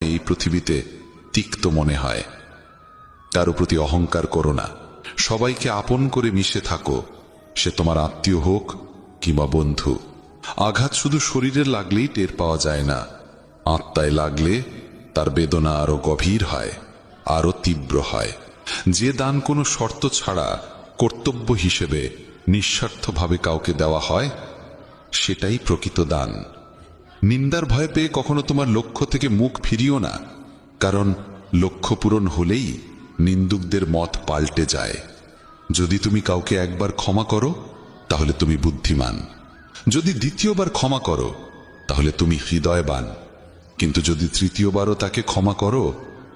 এই পৃথিবীতে তিক্ত মনে হয়। কারো প্রতি অহংকার করো না, সবাইকে আপন করে মিশে থাকো, সে তোমার আত্মীয় হোক কিংবা বন্ধু। আঘাত শুধু শরীরে লাগলেই টের পাওয়া যায় না, আত্মায় লাগলে তার বেদনা আরো গভীর হয়, আরো তীব্র হয়। যে দান কোনো শর্ত ছাড়া কর্তব্য হিসেবে নিঃস্বার্থভাবে কাউকে দেওয়া হয়, সেটাই প্রকৃত দান। নিন্দার ভয় পেয়ে কখনো তোমার লক্ষ্য থেকে মুখ ফিরিও না, কারণ লক্ষ্য পূরণ হলেই নিন্দুকদের মত পাল্টে যায়। যদি তুমি কাউকে একবার ক্ষমা করো তাহলে তুমি বুদ্ধিমান, যদি দ্বিতীয়বার ক্ষমা করো তাহলে তুমি হৃদয়বান, কিন্তু যদি তৃতীয়বারও তাকে ক্ষমা করো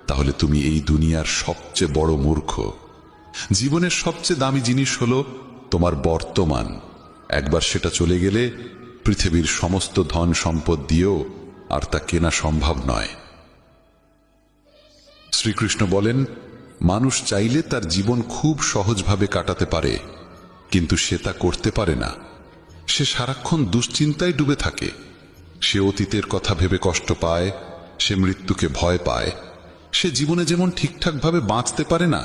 তাহলে তুমি এই দুনিয়ার সবচেয়ে বড় মূর্খ। জীবনের সবচেয়ে দামি জিনিস হলো তোমার বর্তমান। একবার সেটা চলে গেলে পৃথিবীর সমস্ত ধন সম্পদ দিয়েও আর তা কেনা সম্ভব নয়। শ্রীকৃষ্ণ বলেন, মানুষ চাইলে তার জীবন খুব সহজভাবে কাটাতে পারে, কিন্তু সে তা করতে পারে না। সে সারাক্ষণ দুশ্চিন্তায় ডুবে থাকে। সে অতীতের কথা ভেবে কষ্ট পায়, সে মৃত্যুকে ভয় পায়। সে জীবনে যেমন ঠিকঠাকভাবে বাঁচতে পারে না,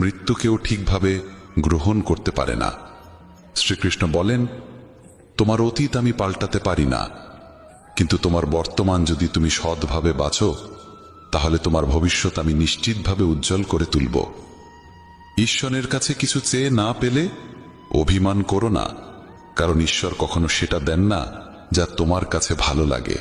মৃত্যুকেও ঠিকভাবে গ্রহণ করতে পারে না। শ্রীকৃষ্ণ বলেন, তোমার অতীত আমি পাল্টাতে পারি না, কিন্তু তোমার বর্তমান যদি তুমি সৎভাবে বাঁচো তাহলে তোমার ভবিষ্যৎ আমি নিশ্চিতভাবে উজ্জ্বল করে তুলব। ঈশ্বরের কাছে কিছু চেয়ে না পেলে অভিমান করো না, কারণ ঈশ্বর কখনো সেটা দেন না যা তোমার কাছে ভালো লাগে।